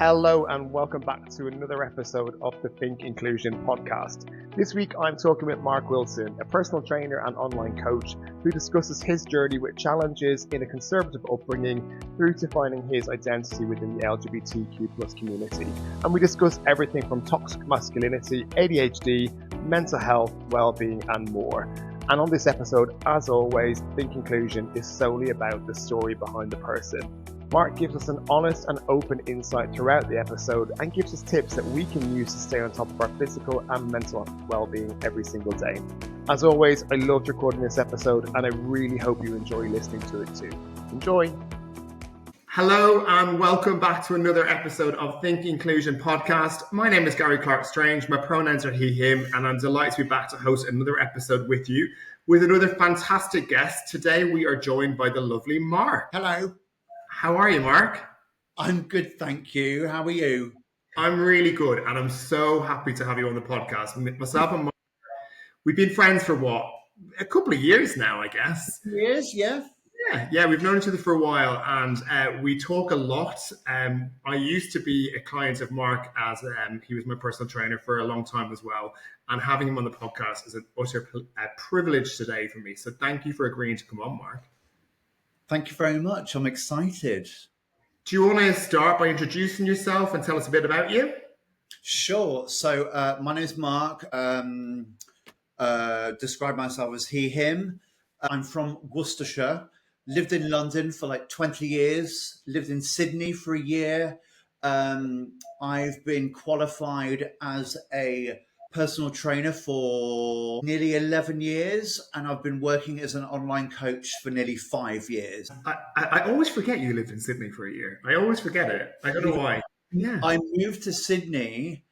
Hello and welcome back to another episode of the Think Inclusion podcast. This week I'm talking with Mark Wilson, a personal trainer and online coach who discusses his journey with challenges in a conservative upbringing through to finding his identity within the LGBTQ plus community. And we discuss everything from toxic masculinity, ADHD, mental health, wellbeing and more. And on this episode, as always, Think Inclusion is solely about the story behind the person. Mark gives us an honest and open insight throughout the episode and gives us tips that we can use to stay on top of our physical and mental well-being every single day. As always, I loved recording this episode and I really hope you enjoy listening to it too. Enjoy! Hello and welcome back to another episode of Think Inclusion podcast. My name is Garry Clarke-Strange, my pronouns are he, him, and I'm delighted to be back to host another episode with you with another fantastic guest. Today we are joined by the lovely Mark. Hello. How are you, Mark? I'm good, thank you. How are you? I'm really good, and I'm so happy to have you on the podcast. Myself and Mark, we've been friends for a couple of years now, I guess. Years, yeah. Yeah, we've known each other for a while, and we talk a lot. I used to be a client of Mark as he was my personal trainer for a long time as well, and having him on the podcast is an utter privilege today for me. So thank you for agreeing to come on, Mark. Thank you very much. I'm excited. Do you want to start by introducing yourself and tell us a bit about you? Sure. So my name is Mark. Describe myself as he, him. I'm from Worcestershire. Lived in London for like 20 years. Lived in Sydney for a year. I've been qualified as a personal trainer for nearly 11 years, and I've been working as an online coach for nearly 5 years. I always forget you lived in Sydney for a year. I always forget it. I don't know why. Yeah. I moved to Sydney.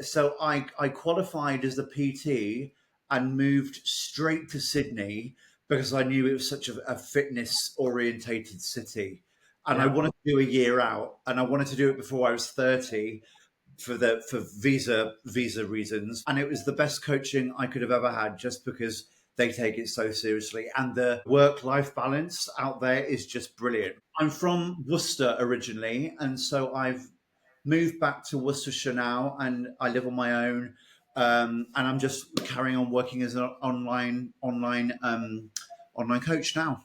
So I qualified as the PT and moved straight to Sydney because I knew it was such a fitness orientated city. And I wanted to do a year out, and I wanted to do it before I was 30. For visa reasons, and it was the best coaching I could have ever had, just because they take it so seriously, and the work-life balance out there is just brilliant. I'm from Worcester originally, and so I've moved back to Worcestershire now, and I live on my own, and I'm just carrying on working as an online coach now.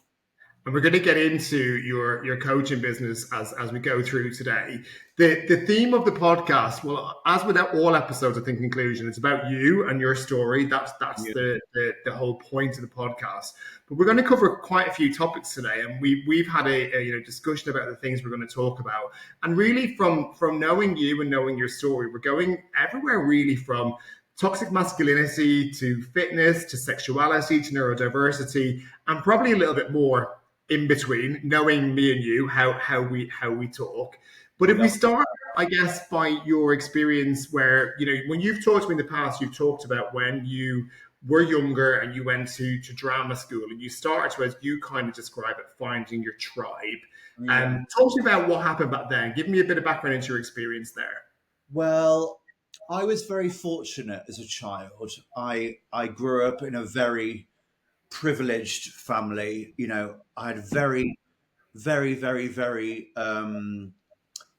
And we're going to get into your coaching business as we go through today. The theme of the podcast, well, as with all episodes of Think Inclusion, it's about you and your story. That's the whole point of the podcast. But we're going to cover quite a few topics today, and we've had a discussion about the things we're going to talk about. And really, from knowing you and knowing your story, we're going everywhere. Really, from toxic masculinity to fitness to sexuality to neurodiversity, and probably a little bit more in between, knowing me and you, how we talk. But if we start, I guess, by your experience where, when you've talked to me in the past, you've talked about when you were younger and you went to drama school and you started to, as you kind of describe it, finding your tribe. Talk to me about what happened back then. Give me a bit of background into your experience there. Well, I was very fortunate as a child. I grew up in a very privileged family. I had very, very, very, very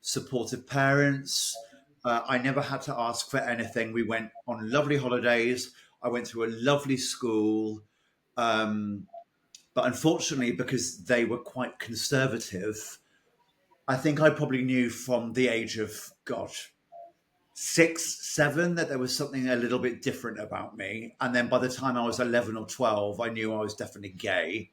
supportive parents. I never had to ask for anything. We went on lovely holidays. I went to a lovely school. But unfortunately, because they were quite conservative, I think I probably knew from the age of, 6, 7, that there was something a little bit different about me. And then by the time I was 11 or 12, I knew I was definitely gay.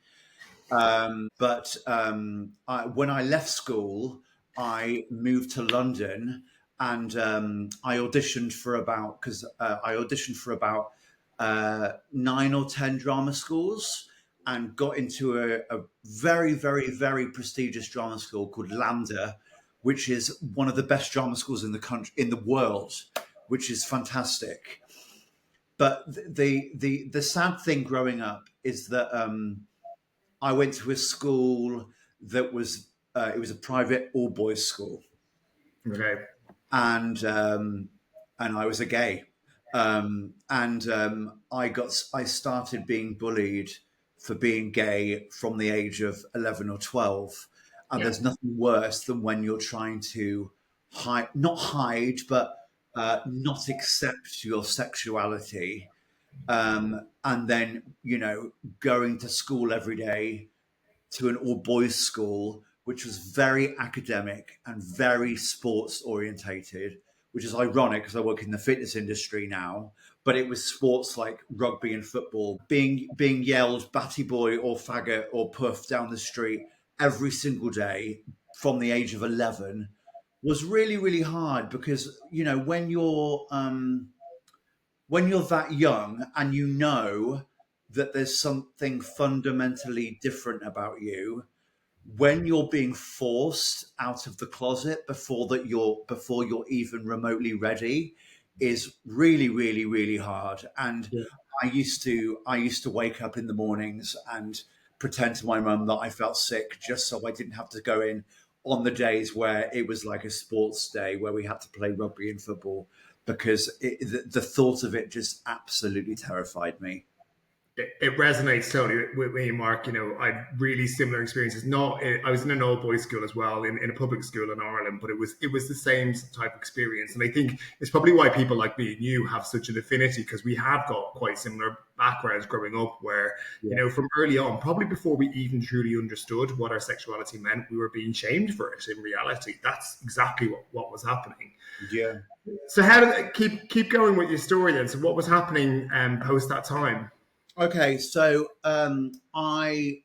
But when I left school, I moved to London, and I auditioned for about 9 or 10 drama schools, and got into a very, very, very prestigious drama school called LAMDA, which is one of the best drama schools in the world, which is fantastic. But the sad thing growing up is that I went to a school that was it was a private all boys school, Okay, and I was a gay, I started being bullied for being gay from the age of 11 or 12. And there's nothing worse than when you're trying to not hide, but not accept your sexuality. And then, going to school every day, to an all boys school, which was very academic and very sports orientated, which is ironic because I work in the fitness industry now. But it was sports like rugby and football, being yelled batty boy or faggot or puff down the street every single day from the age of 11 was really, really hard because, when you're that young and that there's something fundamentally different about you, when you're being forced out of the closet before you're even remotely ready, is really, really, really hard. And Yeah. I used to wake up in the mornings and pretend to my mum that I felt sick just so I didn't have to go in on the days where it was like a sports day where we had to play rugby and football, because the thought of it just absolutely terrified me. It resonates totally with me, Mark. I had really similar experiences. Not, I was in an all boys school as well, in a public school in Ireland, but it was the same type of experience. And I think it's probably why people like me and you have such an affinity, because we have got quite similar backgrounds growing up, where from early on, probably before we even truly understood what our sexuality meant, we were being shamed for it. In reality, that's exactly what was happening. Yeah. So how did it keep going with your story then? So what was happening post that time? Okay, so I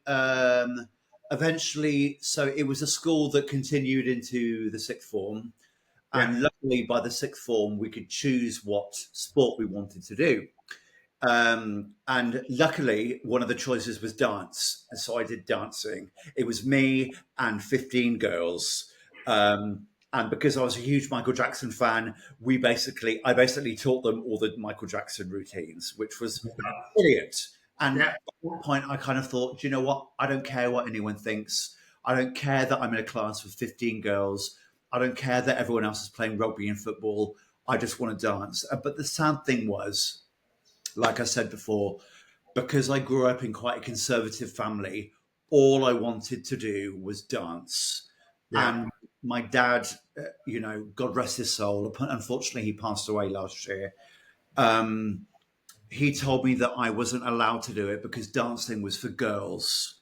eventually, so it was a school that continued into the sixth form, Yeah. and luckily by the sixth form we could choose what sport we wanted to do. And luckily, one of the choices was dance, and so I did dancing. It was me and 15 girls. And because I was a huge Michael Jackson fan, I basically taught them all the Michael Jackson routines, which was brilliant. And Yeah. at that point, I kind of thought, you know what? I don't care what anyone thinks. I don't care that I'm in a class with 15 girls. I don't care that everyone else is playing rugby and football. I just want to dance. But the sad thing was, like I said before, because I grew up in quite a conservative family, all I wanted to do was dance. Yeah. And my dad, God rest his soul, unfortunately, he passed away last year. He told me that I wasn't allowed to do it because dancing was for girls.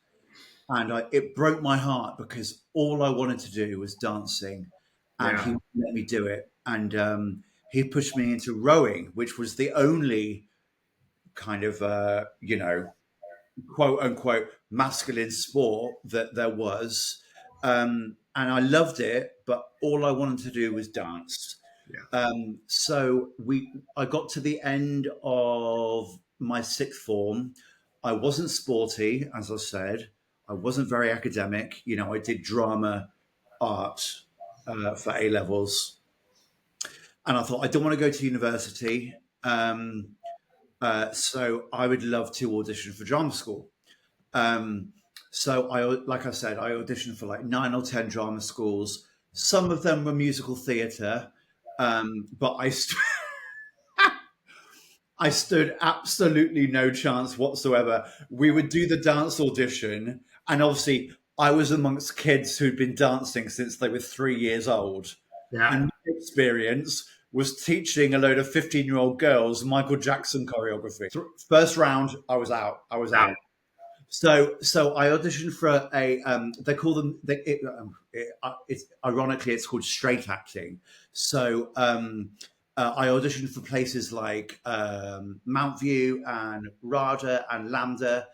And it broke my heart because all I wanted to do was dancing, and he Yeah. wouldn't let me do it. And he pushed me into rowing, which was the only kind of, quote unquote masculine sport that there was. And I loved it, but all I wanted to do was dance. Yeah. So I got to the end of my sixth form. I wasn't sporty, as I said. I wasn't very academic. I did drama, art for A levels, and I thought I don't want to go to university. So I would love to audition for drama school. So like I said, I auditioned for like 9 or 10 drama schools. Some of them were musical theatre, but I stood absolutely no chance whatsoever. We would do the dance audition, and obviously I was amongst kids who'd been dancing since they were 3 years old. Yeah. And my experience was teaching a load of 15-year-old girls Michael Jackson choreography. First round, I was out. Wow. So I auditioned for they call them it's ironically it's called straight acting. So I auditioned for places like Mount View and RADA and Lambda,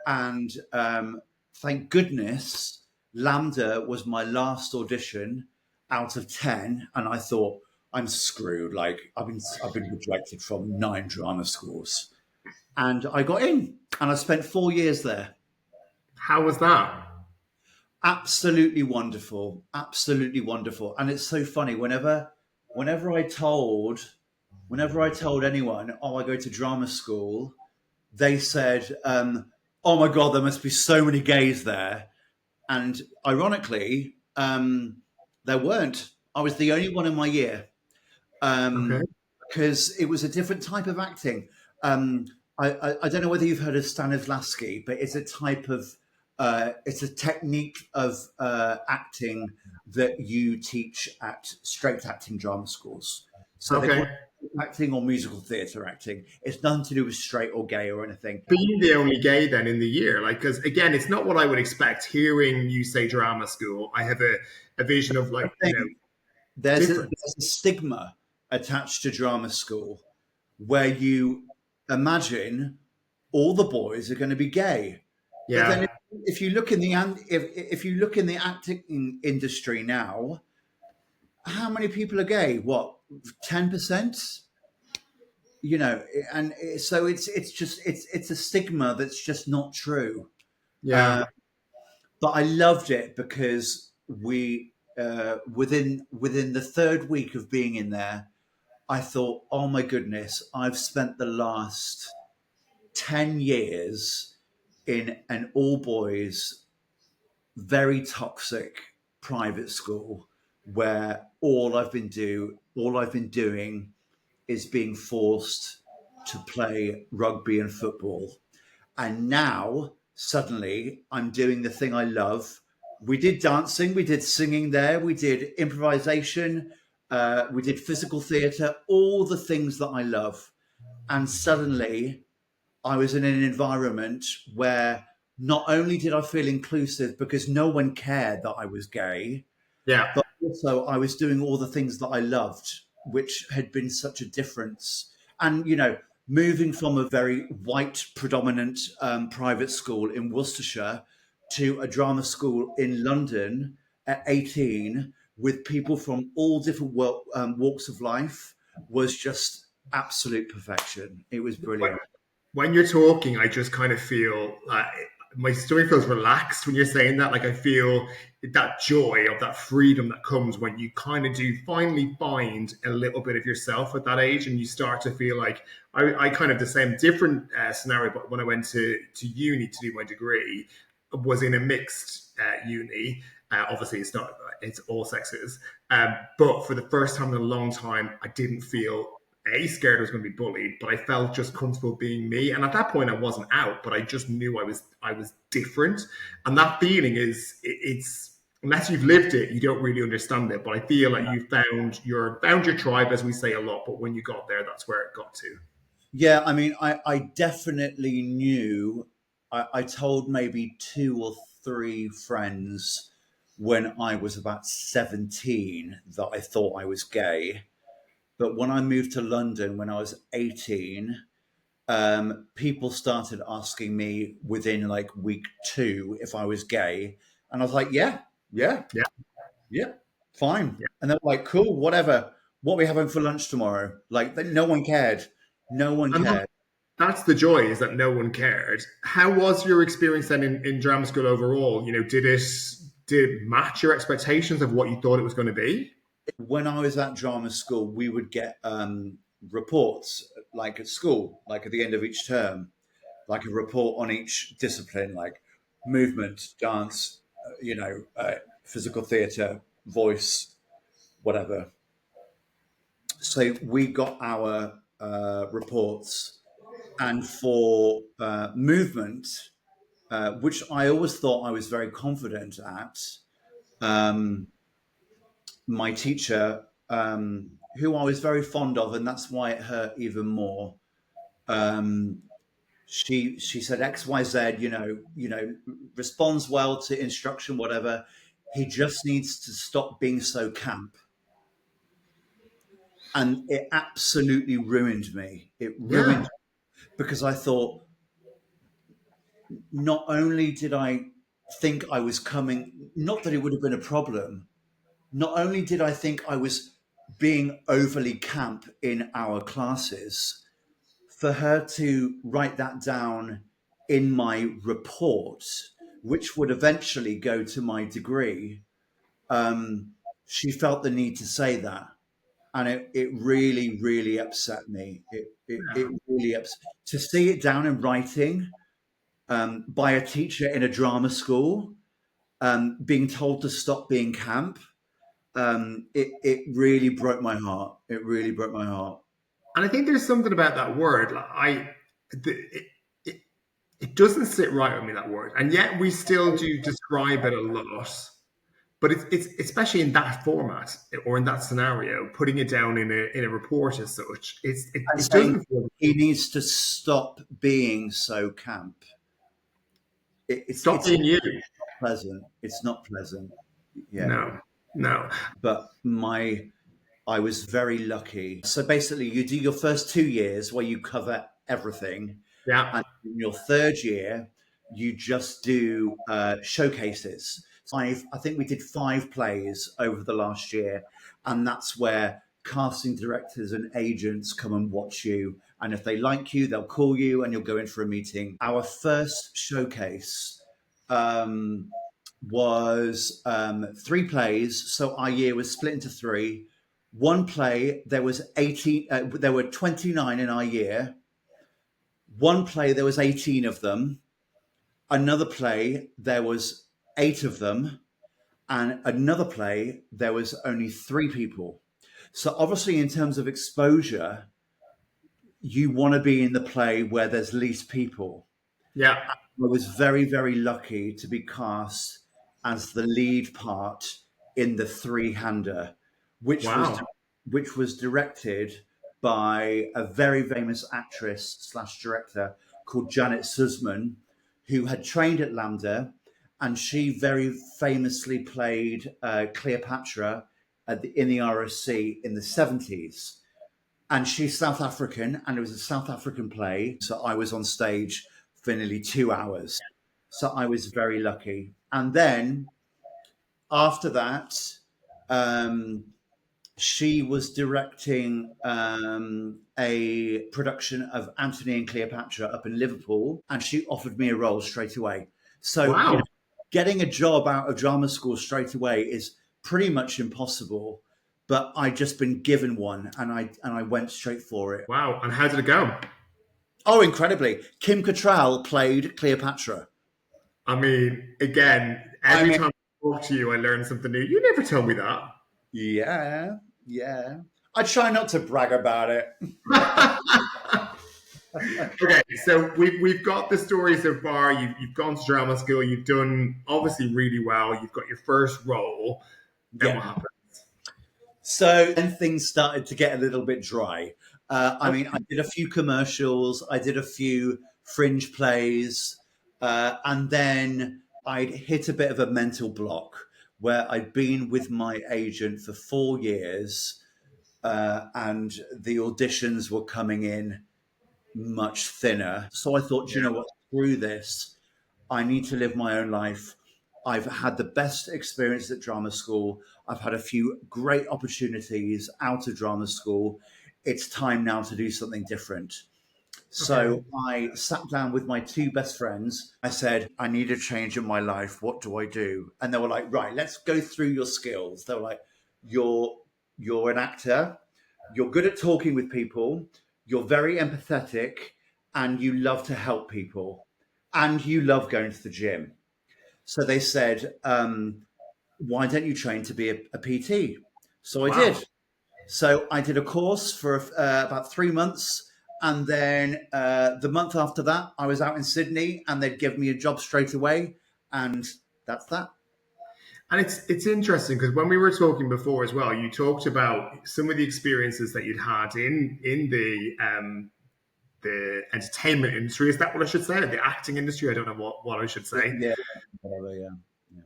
and thank goodness Lambda was my last audition out of 10, and I thought, I'm screwed. Like I've been rejected from 9 drama schools, and I got in, and I spent 4 years there. How was that? Absolutely wonderful, absolutely wonderful. And it's so funny whenever I told anyone, oh, I go to drama school, they said, oh my god, there must be so many gays there. And ironically, there weren't. I was the only one in my year. Okay. Because it was a different type of acting. I don't know whether you've heard of Stanislavski, but it's a type of it's a technique of acting that you teach at straight acting drama schools. So they call Okay. it acting or musical theatre acting. It's nothing to do with straight or gay or anything. Being the only gay then in the year, like, because again, it's not what I would expect. Hearing you say drama school, I have a vision of like, I think there's different. a stigma attached to drama school where you imagine all the boys are going to be gay. But then Yeah. if you look in the if you look in the acting industry now, how many people are gay? What, 10%? You know, and so it's a stigma that's just not true. Yeah. Uh, but I loved it because we within the third week of being in there, I thought, oh my goodness, I've spent the last 10 years in an all boys, very toxic private school where all I've been doing is being forced to play rugby and football. And now suddenly I'm doing the thing I love. We did dancing, we did singing there, we did improvisation, we did physical theatre, all the things that I love. And suddenly I was in an environment where not only did I feel inclusive because no one cared that I was gay, Yeah. but also I was doing all the things that I loved, which had been such a difference. And, you know, moving from a very white predominant private school in Worcestershire to a drama school in London at 18 with people from all different walks of life was just absolute perfection. It was brilliant. When you're talking, I just kind of feel my stomach feels relaxed when you're saying that. Like I feel that joy of that freedom that comes when you kind of do finally find a little bit of yourself at that age, and you start to feel like I kind of the same different scenario. But when I went to uni to do my degree, was in a mixed uni. Obviously, it's all sexes. But for the first time in a long time, I didn't feel scared I was going to be bullied, but I felt just comfortable being me. And at that point, I wasn't out, but I just knew I was different. And that feeling it's unless you've lived it, you don't really understand it. But I feel like you found your tribe, as we say a lot. But when you got there, that's where it got to. Yeah, I mean, I definitely knew. I told maybe two or three friends when I was about 17 that I thought I was gay. But when I moved to London when I was 18, people started asking me within like week 2 if I was gay. And I was like, yeah, yeah, Yeah, yeah, fine. yeah. And they're like, cool, whatever. What are we having for lunch tomorrow? Like, no one cared. No one And cared. that's the joy, is that no one cared. How was your experience then in drama school overall? You know, did it match your expectations of what you thought it was going to be? When I was at drama school, we would get reports like at school, like at the end of each term, like a report on each discipline, like movement, dance, physical theatre, voice, whatever. So we got our reports, and for movement, which I always thought I was very confident at. Um, my teacher, who I was very fond of, and that's why it hurt even more. Um, she said X, Y, Z. Responds well to instruction, whatever. He just needs to stop being so camp, and it absolutely ruined me. It Yeah, ruined because I thought not only did I think I was coming, not that it would have been a problem, not only did I think I was being overly camp in our classes, for her to write that down in my report, which would eventually go to my degree, she felt the need to say that. And it really, really upset me. It really upset to see it down in writing by a teacher in a drama school, being told to stop being camp. It really broke my heart. It really broke my heart. and I think there's something about that word. Like, it, It doesn't sit right with me, that word, and yet we still do describe it a lot. But it's especially in that format or in that scenario, putting it down in a report as such. It doesn't feel. He needs to stop being so camp. Stop being you. Pleasant. It's not pleasant. Yeah. No. But I was very lucky. So basically, you do your first 2 years where you cover everything. Yeah. And in your third year, you just do showcases. I think we did 5 plays over the last year. And that's where casting directors and agents come and watch you. And if they like you, they'll call you and you'll go in for a meeting. Our first showcase was 3 plays. So our year was split into 3. One play, there was 18. There were 29 in our year. One play, there was 18 of them. Another play, there was 8 of them. And another play, there was only 3 people. So obviously, in terms of exposure, you want to be in the play where there's least people. Yeah. I was very, very lucky to be cast as the lead part in the 3-hander, which was directed by a very famous actress / director called Janet Sussman, who had trained at LAMDA, and she very famously played Cleopatra in the RSC in the 70s. And she's South African, and it was a South African play. So I was on stage for nearly 2 hours. So I was very lucky. And then after that, she was directing a production of Antony and Cleopatra up in Liverpool, and she offered me a role straight away. So getting a job out of drama school straight away is pretty much impossible. But I'd just been given one, and I went straight for it. Wow! And how did it go? Oh, incredibly! Kim Cattrall played Cleopatra. I mean, again, every time I talk to you, I learn something new. You never told me that. Yeah. I try not to brag about it. Okay, so we've got the story so far. You've gone to drama school. You've done obviously really well. You've got your first role. Then what happened? So then things started to get a little bit dry. I mean, I did a few commercials. I did a few fringe plays. And then I'd hit a bit of a mental block where I'd been with my agent for 4 years, and the auditions were coming in much thinner. So I thought, you know what, screw this. I need to live my own life. I've had the best experience at drama school. I've had a few great opportunities out of drama school. It's time now to do something different. So I sat down with my 2 best friends. I said, I need a change in my life. What do I do? And they were like, right, let's go through your skills. They were like, you're an actor. You're good at talking with people. You're very empathetic, and you love to help people, and you love going to the gym. So they said, why don't you train to be a PT? So I did. So I did a course for about 3 months. And then the month after that, I was out in Sydney, and they'd give me a job straight away. And that's that. And it's interesting because when we were talking before as well, you talked about some of the experiences that you'd had in the entertainment industry. Is that what I should say? The acting industry? I don't know what I should say. Yeah, whatever, yeah.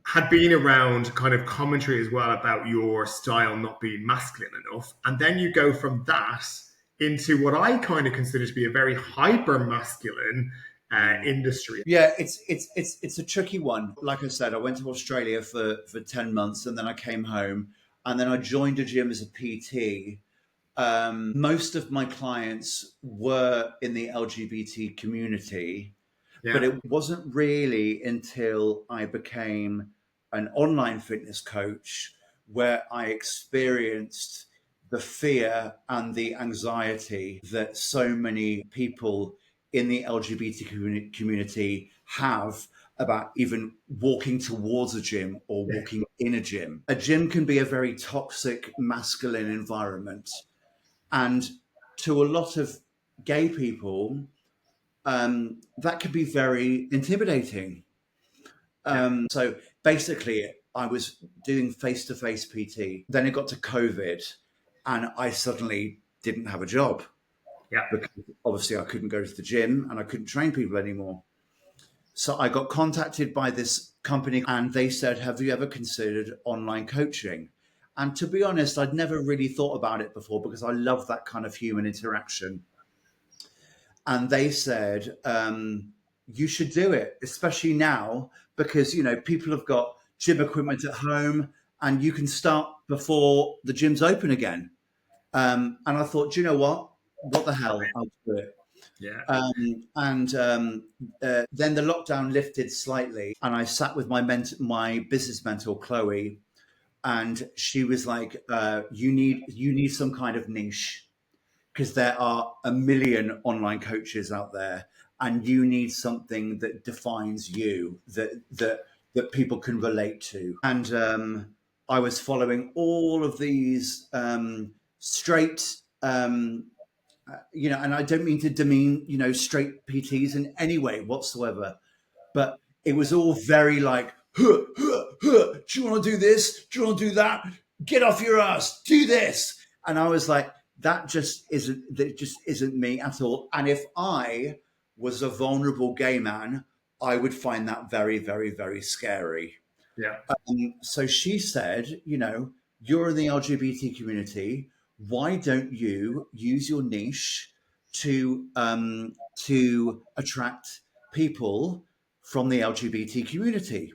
Had been around kind of commentary as well about your style not being masculine enough. And then you go from that into what I kind of consider to be a very hyper masculine industry. Yeah, it's a tricky one. Like I said, I went to Australia for 10 months, and then I came home, and then I joined a gym as a PT. Most of my clients were in the LGBT community, but it wasn't really until I became an online fitness coach where I experienced the fear and the anxiety that so many people in the LGBT community have about even walking towards a gym or walking in a gym. A gym can be a very toxic, masculine environment. And to a lot of gay people, that could be very intimidating. So basically, I was doing face-to-face PT. Then it got to COVID, and I suddenly didn't have a job. Yeah. Because obviously I couldn't go to the gym and I couldn't train people anymore. So I got contacted by this company and they said, have you ever considered online coaching? And to be honest, I'd never really thought about it before because I love that kind of human interaction. And they said, you should do it, especially now, because, you know, people have got gym equipment at home and you can start before the gym's open again. And I thought, do you know what? What the hell? I'll do it. Yeah. Then the lockdown lifted slightly, and I sat with my business mentor, Chloe, and she was like, "You need some kind of niche because there are a million online coaches out there, and you need something that defines you, that people can relate to." And I was following all of these straight. And I don't mean to demean, straight PTs in any way whatsoever, but it was all very like, huh, huh, huh. Do you want to do this? Do you want to do that? Get off your ass, do this. And I was like, that just isn't me at all. And if I was a vulnerable gay man, I would find that very, very, very scary. Yeah. So she said, you're in the LGBT community. Why don't you use your niche to attract people from the LGBT community?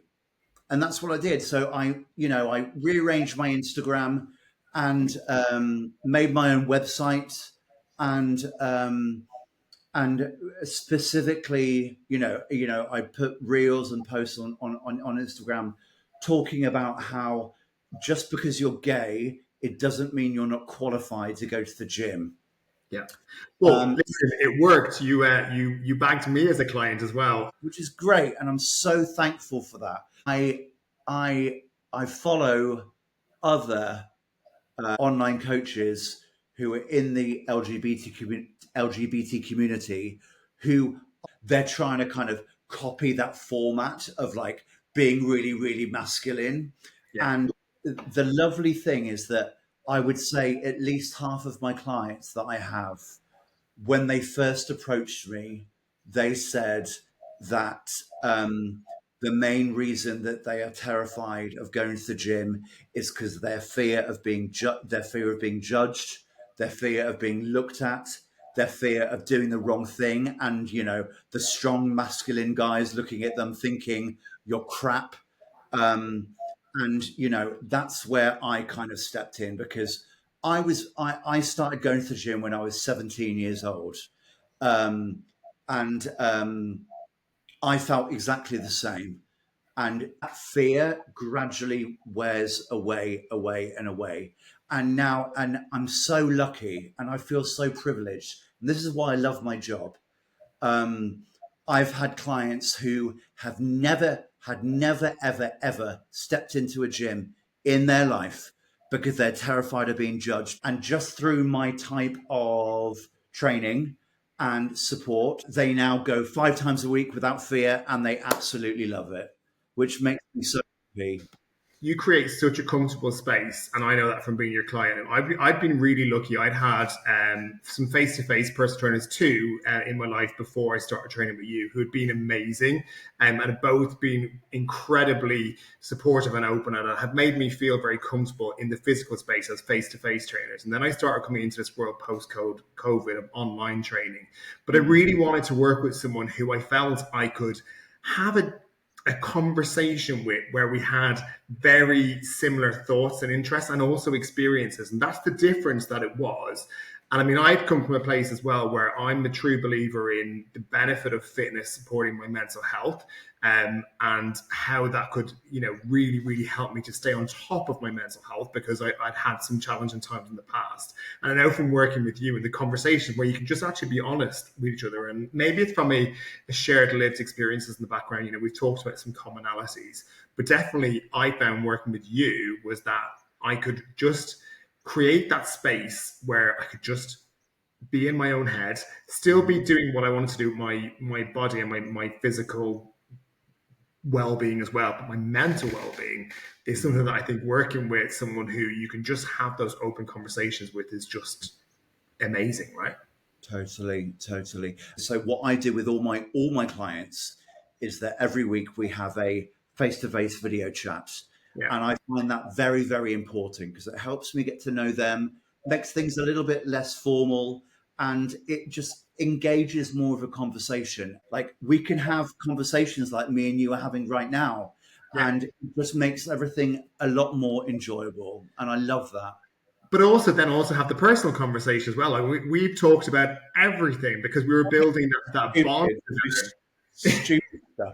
And that's what I did. So I rearranged my Instagram and made my own website and specifically, I put reels and posts on Instagram talking about how just because you're gay, it doesn't mean you're not qualified to go to the gym. Yeah. Well, listen, it worked. You bagged me as a client as well, which is great, and I'm so thankful for that. I follow other online coaches who are in the LGBT community who they're trying to kind of copy that format of like being really, really masculine. Yeah. And the lovely thing is that I would say at least half of my clients that I have, when they first approached me, they said that the main reason that they are terrified of going to the gym is because their fear of being judged, their fear of being looked at, their fear of doing the wrong thing, and the strong masculine guys looking at them thinking you're crap. And that's where I kind of stepped in, because I started going to the gym when I was 17 years old, and I felt exactly the same. And that fear gradually wears away. And now, and I'm so lucky and I feel so privileged. And this is why I love my job. I've had clients who have never, ever stepped into a gym in their life because they're terrified of being judged. And just through my type of training and support, they now go 5 times a week without fear, and they absolutely love it, which makes me so happy. You create such a comfortable space, and I know that from being your client. I've been really lucky. I'd had some face-to-face personal trainers too in my life before I started training with you, who had been amazing and had both been incredibly supportive and open, and had made me feel very comfortable in the physical space as face-to-face trainers. And then I started coming into this world post-COVID of online training. But I really wanted to work with someone who I felt I could have a conversation with, where we had very similar thoughts and interests and also experiences. And that's the difference that it was. And I mean, I've come from a place as well where I'm a true believer in the benefit of fitness supporting my mental health, and how that could, really, really help me to stay on top of my mental health, because I'd had some challenging times in the past. And I know from working with you and the conversation where you can just actually be honest with each other, and maybe it's from a shared lived experiences in the background. We've talked about some commonalities, but definitely I found working with you was that I could just create that space where I could just be in my own head, still be doing what I wanted to do with my body and my physical well-being as well, but my mental well-being is something that I think working with someone who you can just have those open conversations with is just amazing, right? Totally, totally. So what I do with all my clients is that every week we have a face-to-face video chat. Yeah. And I find that very, very important because it helps me get to know them, makes things a little bit less formal, and it just engages more of a conversation. Like we can have conversations like me and you are having right now, Yeah. and it just makes everything a lot more enjoyable. And I love that. But also have the personal conversation as well. Like we've talked about everything because we were building that bond together. Stupid stuff.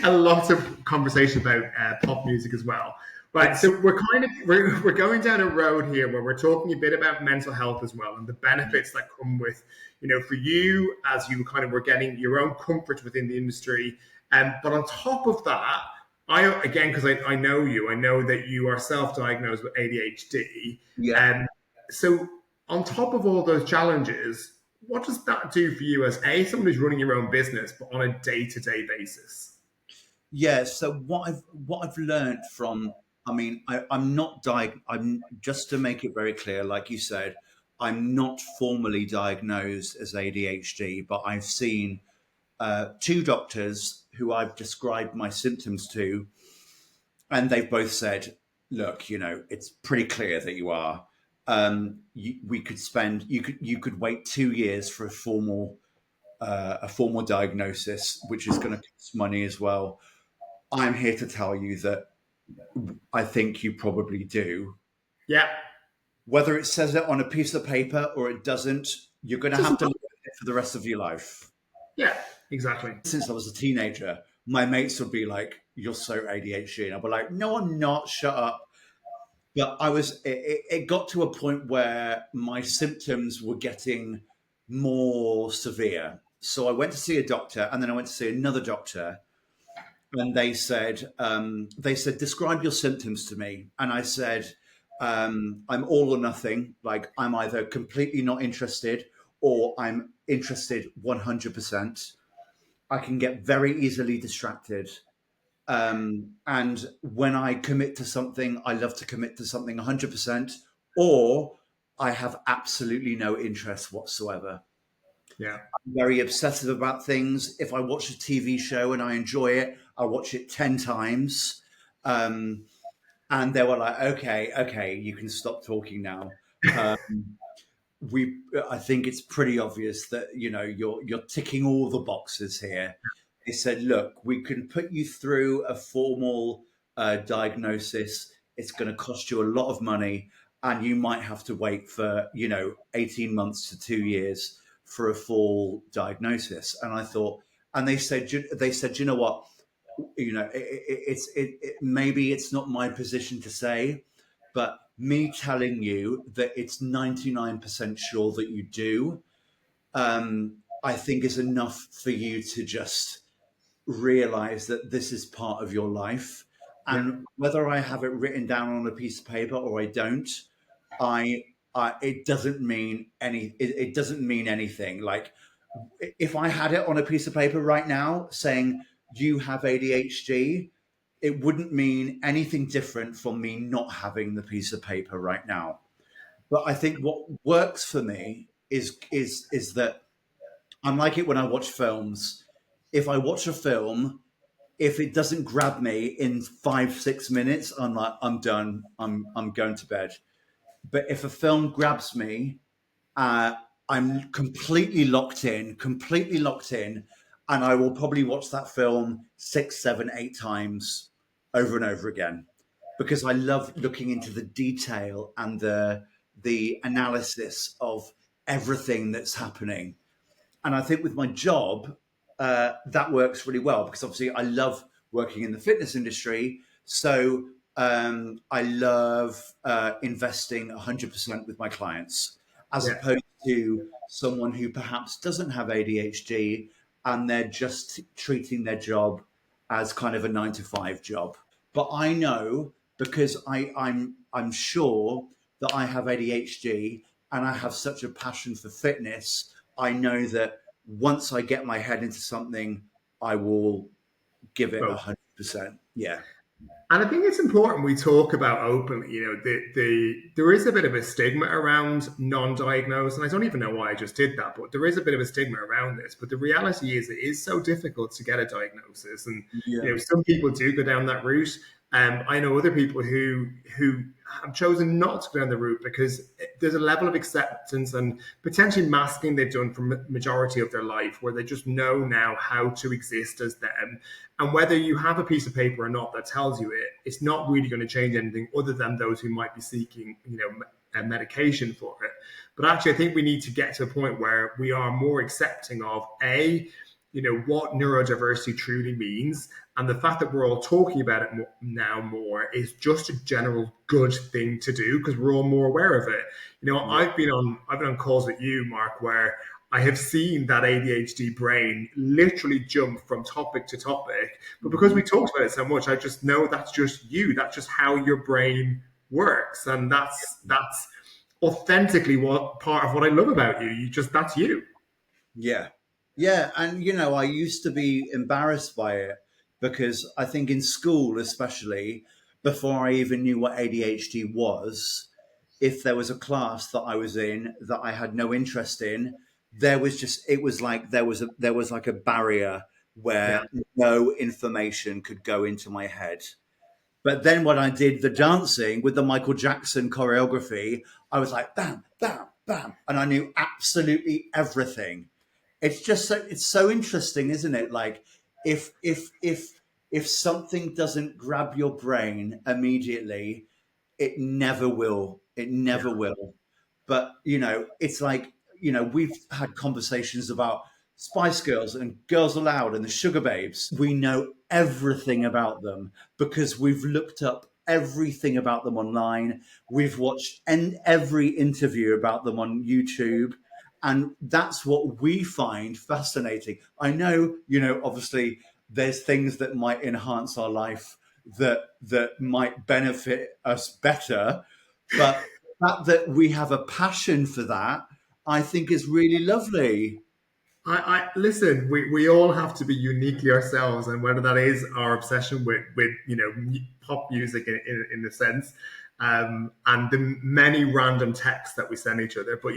A lot of conversation about pop music as well. Right, so we're going down a road here where we're talking a bit about mental health as well and the benefits that come with, for you as you kind of were getting your own comfort within the industry. But on top of that, because I know you, I know that you are self-diagnosed with ADHD. Yeah. So on top of all those challenges, what does that do for you as someone who's running your own business, but on a day-to-day basis? Yeah. So what I've learned from, I'm just to make it very clear, like you said, I'm not formally diagnosed as ADHD, but I've seen two doctors who I've described my symptoms to, and they've both said, "Look, it's pretty clear that you are. You could wait 2 years for a formal diagnosis, which is going to cost money as well. I'm here to tell you that I think you probably do. Yeah. Whether it says it on a piece of paper or it doesn't, you're going to have to live with it for the rest of your life." Yeah, exactly. Since I was a teenager, my mates would be like, "You're so ADHD." And I'd be like, "No, I'm not. Shut up." But it got to a point where my symptoms were getting more severe. So I went to see a doctor and then I went to see another doctor. And they said, describe your symptoms to me. And I said, I'm all or nothing. Like I'm either completely not interested or I'm interested 100%. I can get very easily distracted. And when I commit to something, I love to commit to something 100%, or I have absolutely no interest whatsoever. Yeah. I'm very obsessive about things. If I watch a TV show and I enjoy it, I watch it 10 times. And they were like, okay, you can stop talking now. I think it's pretty obvious that, you're ticking all the boxes here. They said, look, we can put you through a formal diagnosis. It's going to cost you a lot of money and you might have to wait for, 18 months to 2 years for a full diagnosis. And I thought, and they said, you know what, maybe it's not my position to say, but me telling you that it's 99% sure that you do, I think is enough for you to just realize that this is part of your life. And whether I have it written down on a piece of paper or I don't, it doesn't mean it doesn't mean anything. Like if I had it on a piece of paper right now saying you have ADHD, it wouldn't mean anything different from me not having the piece of paper right now. But I think what works for me is that I'm like it when I watch films. If I watch a film, if it doesn't grab me in 5-6 minutes, I'm like, I'm done. I'm going to bed. But if a film grabs me, I'm completely locked in, and I will probably watch that film 6, 7, 8 times over and over again because I love looking into the detail and the analysis of everything that's happening. And I think with my job, that works really well because obviously I love working in the fitness industry. So I love investing 100% with my clients as opposed to someone who perhaps doesn't have ADHD and they're just treating their job as kind of a 9-to-5 job. But I know because I'm sure that I have ADHD and I have such a passion for fitness, I know that once I get my head into something, I will give it 100%. Yeah. And I think it's important we talk about openly, there is a bit of a stigma around non-diagnosed, and I don't even know why I just did that, but there is a bit of a stigma around this. But the reality is it is so difficult to get a diagnosis. And, some people do go down that route. I know other people who have chosen not to go down the route because there's a level of acceptance and potentially masking they've done for majority of their life, where they just know now how to exist as them. And whether you have a piece of paper or not that tells you it, it's not really going to change anything other than those who might be seeking, a medication for it. But actually, I think we need to get to a point where we are more accepting of what neurodiversity truly means. And the fact that we're all talking about it more is just a general good thing to do because we're all more aware of it. I've been on calls with you, Mark, where I have seen that ADHD brain literally jump from topic to topic. But because we talked about it so much, I just know that's just you. That's just how your brain works. And that's authentically part of what I love about you. That's you. Yeah. Yeah. And, I used to be embarrassed by it because I think in school, especially before I even knew what ADHD was, if there was a class that I was in that I had no interest in, there was like a barrier where no information could go into my head. But then when I did the dancing with the Michael Jackson choreography, I was like, bam, bam, bam. And I knew absolutely everything. It's just it's so interesting, isn't it? Like if something doesn't grab your brain immediately, it never will. It never will. But, it's like, we've had conversations about Spice Girls and Girls Aloud and the Sugar Babes. We know everything about them because we've looked up everything about them online. We've watched every interview about them on YouTube. And that's what we find fascinating. I know, obviously there's things that might enhance our life that might benefit us better. But the fact that we have a passion for that, I think is really lovely. I listen. We all have to be uniquely ourselves, and whether that is our obsession with pop music in a sense, and the many random texts that we send each other. But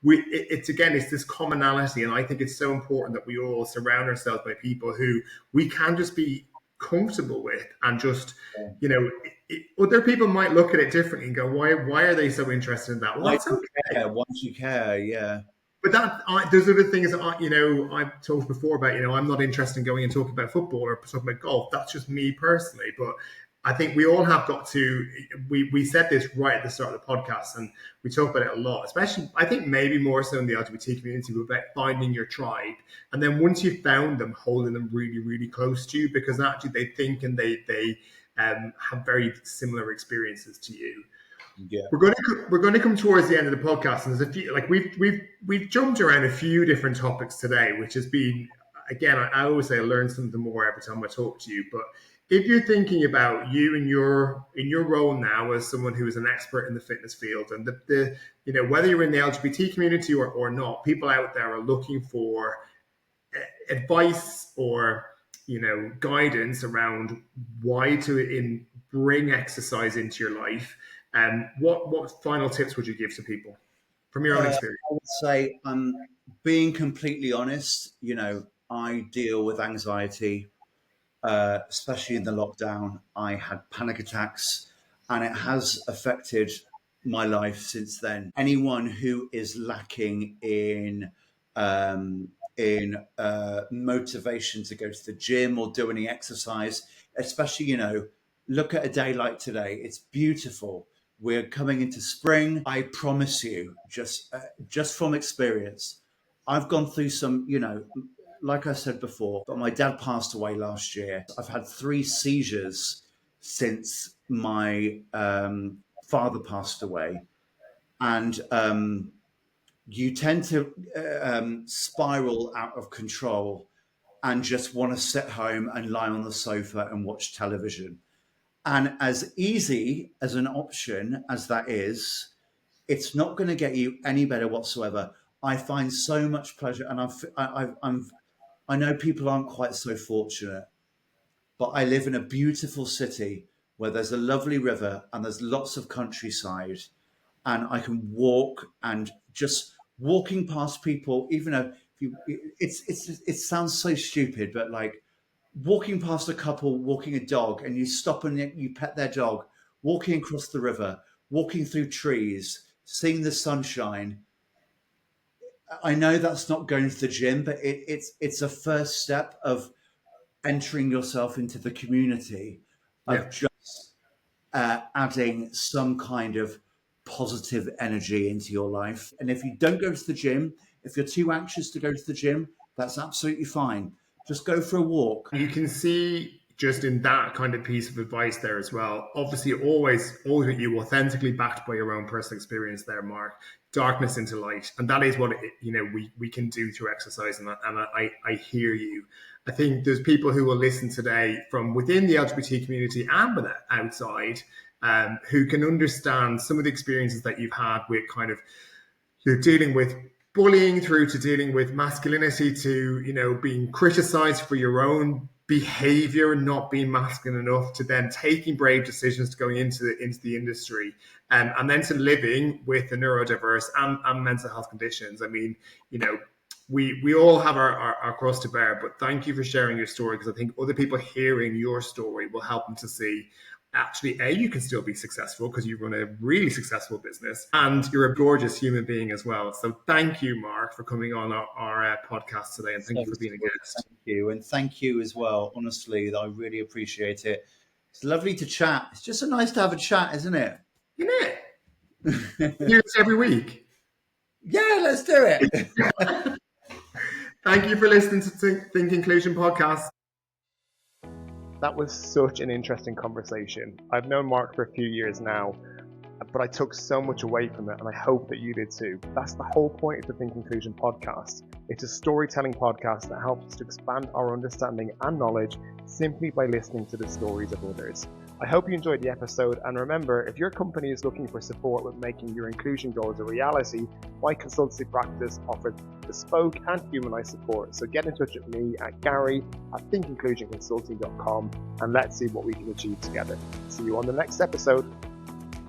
it's this commonality, and I think it's so important that we all surround ourselves by people who we can just be comfortable with, and just other people might look at it differently and go, why are they so interested in that? Well, that's okay. Why do you care? Yeah. But there's other things that I've talked before about, I'm not interested in going and talking about football or talking about golf. That's just me personally. But I think we all have got to, we said this right at the start of the podcast, and we talk about it a lot, especially, I think maybe more so in the LGBT community, about finding your tribe. And then once you've found them, holding them really, really close to you, because actually they think and they have very similar experiences to you. Yeah. We're going to come towards the end of the podcast, and there's a few, like we've jumped around a few different topics today, which has been, again, I always say I learn something more every time I talk to you. But if you're thinking about you in your role now as someone who is an expert in the fitness field, and the whether you're in the LGBT community or not, people out there are looking for advice or guidance around why to bring exercise into your life. What final tips would you give to people from your own experience? I would say, being completely honest, I deal with anxiety, especially in the lockdown. I had panic attacks, and it has affected my life since then. Anyone who is lacking in motivation to go to the gym or do any exercise, especially, look at a day like today. It's beautiful. We're coming into spring. I promise you, just from experience, I've gone through some, like I said before, but my dad passed away last year. I've had 3 seizures since my father passed away. And you tend to spiral out of control and just want to sit home and lie on the sofa and watch television. And as easy as an option as that is, It's not going to get you any better whatsoever. I find so much pleasure, and I know people aren't quite so fortunate, but I live in a beautiful city where there's a lovely river and there's lots of countryside, and I can walk, and just walking past people, even though it sounds so stupid, but like walking past a couple walking a dog, and you stop and you pet their dog, walking across the river, walking through trees, seeing the sunshine. I know that's not going to the gym, but it's a first step of entering yourself into the community, of just adding some kind of positive energy into your life. And if you don't go to the gym, if you're too anxious to go to the gym, that's absolutely fine. Just go for a walk. You can see just in that kind of piece of advice there as well. Obviously, always with you, authentically backed by your own personal experience there, Mark. Darkness into light, and that is what we can do through exercise. And I hear you. I think there's people who will listen today from within the LGBT community and with outside, who can understand some of the experiences that you've had with kind of you're dealing with bullying, through to dealing with masculinity, to being criticized for your own behavior, not being masculine enough, to then taking brave decisions to going into the industry, and then to living with the neurodiverse and mental health conditions. I mean, we all have our cross to bear, but thank you for sharing your story, because I think other people hearing your story will help them to see, actually, you can still be successful because you run a really successful business and you're a gorgeous human being as well. So thank you, Mark, for coming on our podcast today, and thank you for being a guest. Thank you. And thank you as well. Honestly, I really appreciate it. It's lovely to chat. It's just so nice to have a chat, isn't it? Isn't it? Do this every week. Yeah, let's do it. Thank you for listening to Think Inclusion Podcast. That was such an interesting conversation. I've known Mark for a few years now, but I took so much away from it, and I hope that you did too. That's the whole point of the Think Inclusion podcast. It's a storytelling podcast that helps us to expand our understanding and knowledge simply by listening to the stories of others. I hope you enjoyed the episode, and remember, if your company is looking for support with making your inclusion goals a reality, my consultancy practice offers bespoke and humanized support. So get in touch with me at Garry@thinkinclusionconsulting.com, and let's see what we can achieve together. See you on the next episode.